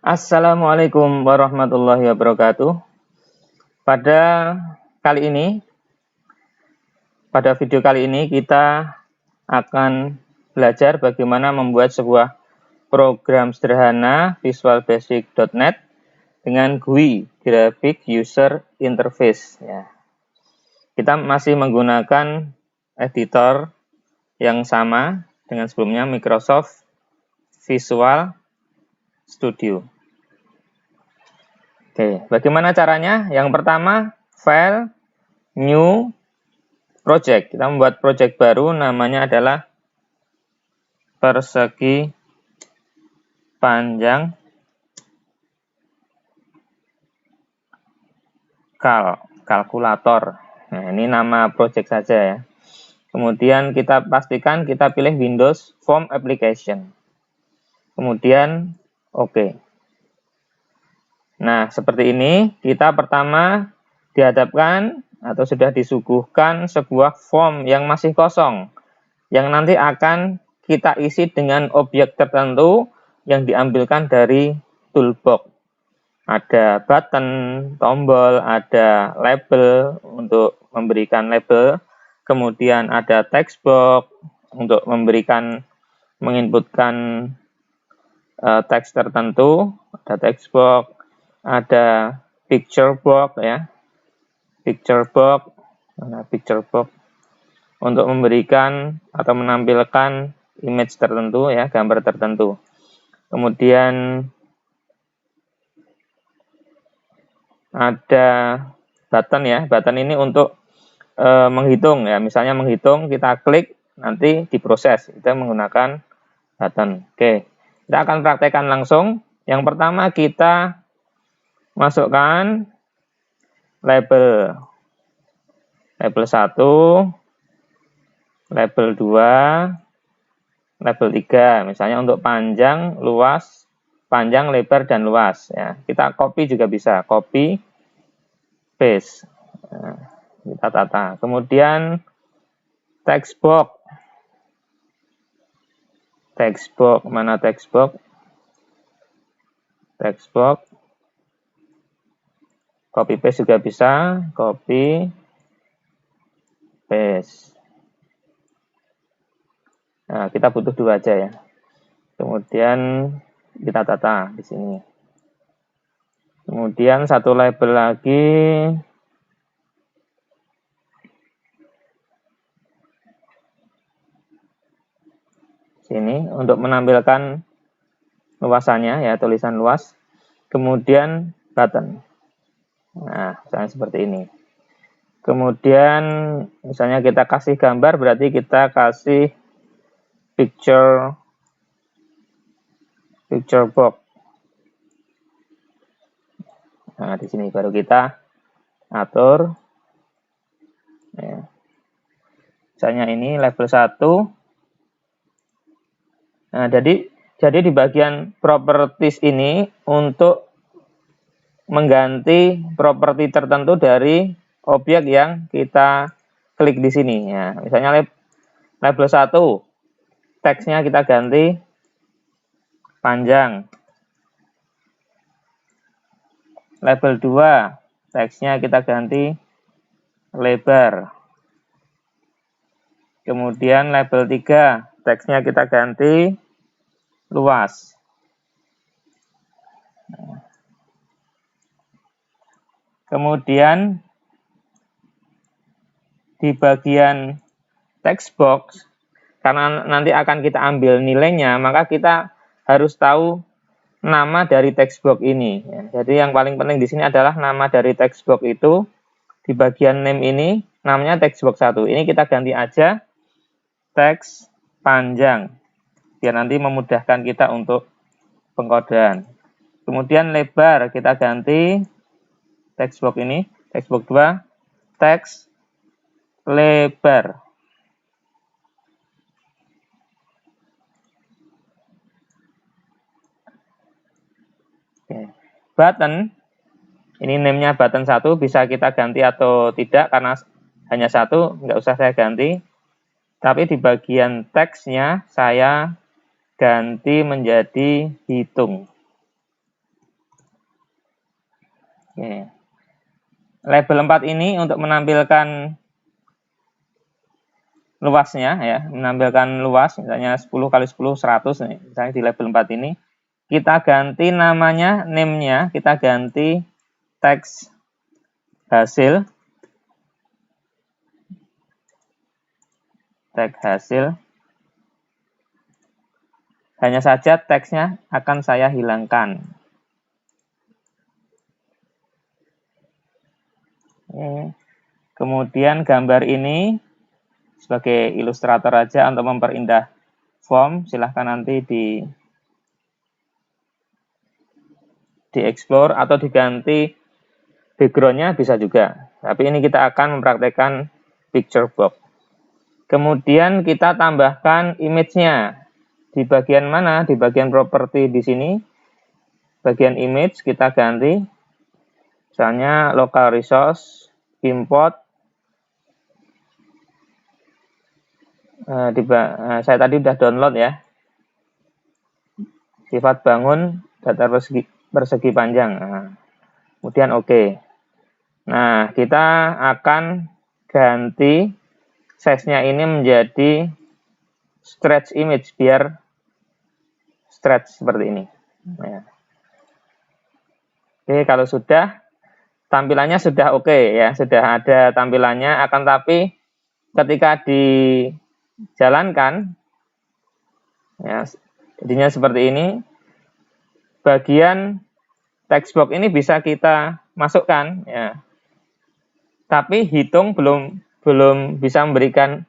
Assalamualaikum warahmatullahi wabarakatuh. Pada video kali ini kita akan belajar bagaimana membuat sebuah program sederhana visualbasic.net dengan GUI (Graphic User Interface). Ya. Kita masih menggunakan editor yang sama dengan sebelumnya, Microsoft Visual Studio. Oke, bagaimana caranya? Yang pertama, File, New, Project. Kita membuat project baru, namanya adalah persegi panjang kalkulator. Nah, ini nama project saja ya. Kemudian kita pastikan kita pilih Windows Form Application. Kemudian OK. Nah, seperti ini kita pertama dihadapkan atau sudah disuguhkan sebuah form yang masih kosong, yang nanti akan kita isi dengan objek tertentu yang diambilkan dari toolbox. Ada button, tombol, ada label untuk memberikan label, kemudian ada text box untuk menginputkan teks tertentu, ada text box, ada picture box ya, picture box untuk memberikan atau menampilkan image tertentu ya, gambar tertentu. Kemudian ada button ya, button ini untuk menghitung ya, misalnya menghitung, kita klik nanti diproses, kita menggunakan button. Oke, kita akan praktekkan langsung. Yang pertama kita masukkan label 1, label 2, label 3, misalnya untuk panjang, luas, panjang, lebar, dan luas ya. Kita copy juga bisa, copy paste. Nah, kita tata. Kemudian text box. Mana text box? Text box. Copy paste juga bisa, copy paste. Nah, kita butuh 2 aja ya. Kemudian kita tata di sini. Kemudian satu label lagi. Sini untuk menampilkan luasannya ya, tulisan luas. Kemudian button. Nah, misalnya seperti ini. Kemudian misalnya kita kasih gambar, berarti kita kasih picture box. Nah, di sini baru kita atur ya. Misalnya ini label 1. Nah, jadi di bagian properties ini untuk mengganti properti tertentu dari objek yang kita klik di sini ya. Misalnya label 1, teksnya kita ganti panjang. Label 2, teksnya kita ganti lebar. Kemudian label 3, teksnya kita ganti luas. Kemudian di bagian text box, karena nanti akan kita ambil nilainya, maka kita harus tahu nama dari text box ini. Jadi yang paling penting di sini adalah nama dari text box itu. Di bagian name ini namanya text box 1. Ini kita ganti aja teks panjang, biar nanti memudahkan kita untuk pengkodean. Kemudian lebar kita ganti text box ini, text box 2, teks lebar. Oke. Button, ini name-nya button 1, bisa kita ganti atau tidak, karena hanya 1, nggak usah saya ganti. Tapi di bagian teksnya saya ganti menjadi hitung. Oke. Label 4 ini untuk menampilkan luasnya ya, menampilkan luas misalnya 10 kali 10 100 nih, misalnya di label 4 ini kita ganti namanya, name-nya kita ganti teks hasil, teks hasil. Hanya saja teksnya akan saya hilangkan. Kemudian gambar ini sebagai ilustrator aja untuk memperindah form, silahkan nanti di-explore atau diganti background-nya bisa juga. Tapi ini kita akan mempraktekkan picture box. Kemudian kita tambahkan image-nya. Di bagian mana? Di bagian properti di sini. Bagian image kita ganti. Misalnya local resource, import. Saya tadi udah download ya. Sifat bangun datar persegi panjang. Kemudian oke. Nah, kita akan ganti size-nya ini menjadi stretch image biar stretch seperti ini. Ya. Oke, kalau sudah tampilannya sudah oke ya, sudah ada tampilannya, akan tapi ketika dijalankan ya jadinya seperti ini. Bagian text box ini bisa kita masukkan ya. Tapi hitung belum bisa memberikan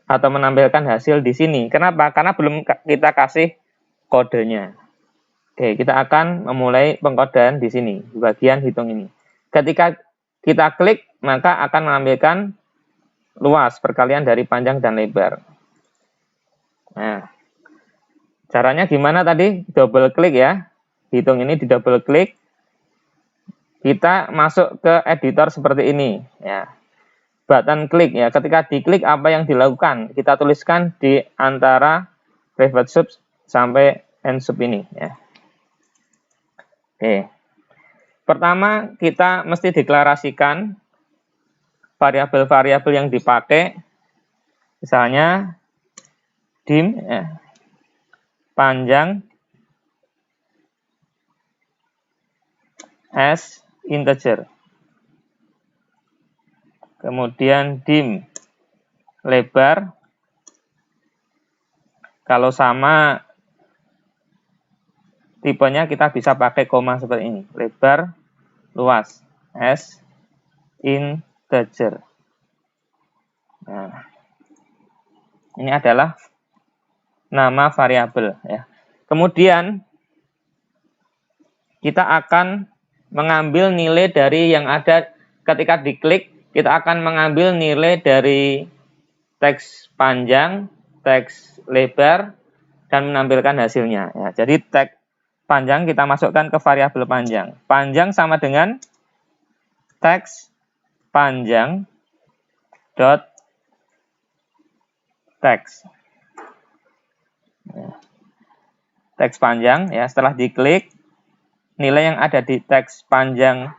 atau menampilkan hasil di sini. Kenapa? Karena belum kita kasih kodenya. Oke, kita akan memulai pengkodean di sini, di bagian hitung ini. Ketika kita klik, maka akan menampilkan luas perkalian dari panjang dan lebar. Nah, caranya gimana tadi? Double klik ya. Hitung ini di double klik. Kita masuk ke editor seperti ini ya. Button klik ya. Ketika diklik apa yang dilakukan? Kita tuliskan di antara private sub sampai end sub ini ya. Oke. Pertama kita mesti deklarasikan variabel-variabel yang dipakai. Misalnya dim ya, panjang as integer. Kemudian dim lebar kalau sama tipenya kita bisa pakai koma seperti ini. Lebar luas as integer. Nah, ini adalah nama variabel ya. Kemudian kita akan mengambil nilai dari yang ada ketika diklik, kita akan mengambil nilai dari teks panjang, teks lebar, dan menampilkan hasilnya. Ya, jadi teks panjang kita masukkan ke variabel panjang. Panjang sama dengan teks panjang dot teks. Ya. Teks panjang ya, setelah diklik nilai yang ada di teks panjang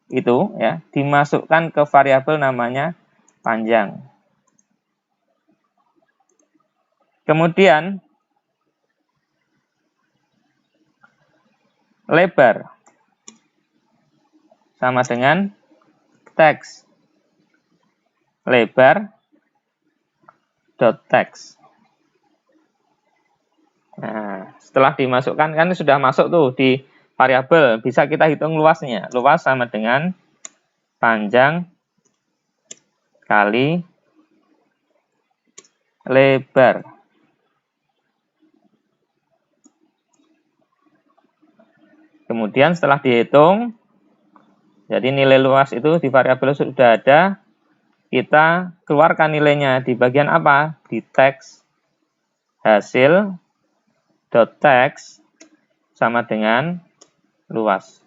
itu ya dimasukkan ke variabel namanya panjang. Kemudian lebar sama dengan teks lebar dot teks. Nah, setelah dimasukkan kan sudah masuk tuh di variabel, bisa kita hitung luasnya. Luas sama dengan panjang kali lebar. Kemudian setelah dihitung, jadi nilai luas itu di variabel sudah ada, kita keluarkan nilainya di bagian apa? Di teks hasil dot teks sama dengan luas.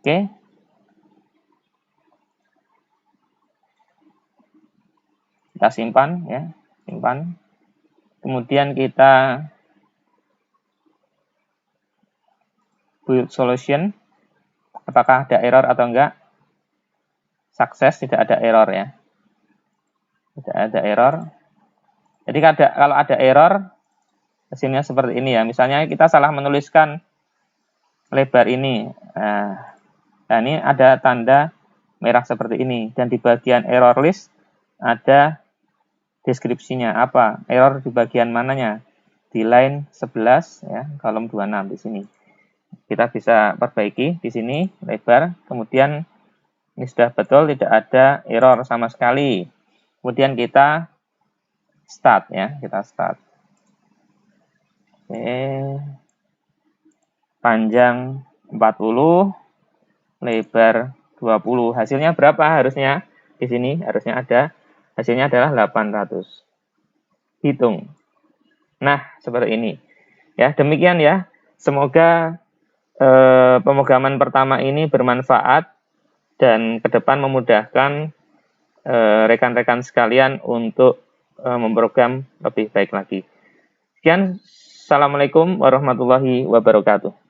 Oke. Kita simpan ya, simpan. Kemudian kita build solution. Apakah ada error atau enggak? Sukses, tidak ada error ya. Tidak ada error. Jadi kalau ada error, hasilnya seperti ini ya. Misalnya kita salah menuliskan lebar ini. Nah, ini ada tanda merah seperti ini. Dan di bagian error list ada deskripsinya. Apa? Error di bagian mananya? Di line 11 ya, kolom 26 di sini. Kita bisa perbaiki di sini lebar. Kemudian ini sudah betul, tidak ada error sama sekali. Kemudian kita start ya, kita start. Oke. Panjang 40, lebar 20. Hasilnya berapa harusnya? Di sini harusnya ada, hasilnya adalah 800. Hitung. Nah, seperti ini. Ya, demikian ya. Semoga pemrograman pertama ini bermanfaat dan ke depan memudahkan rekan-rekan sekalian untuk memprogram lebih baik lagi. Sekian, Assalamualaikum warahmatullahi wabarakatuh.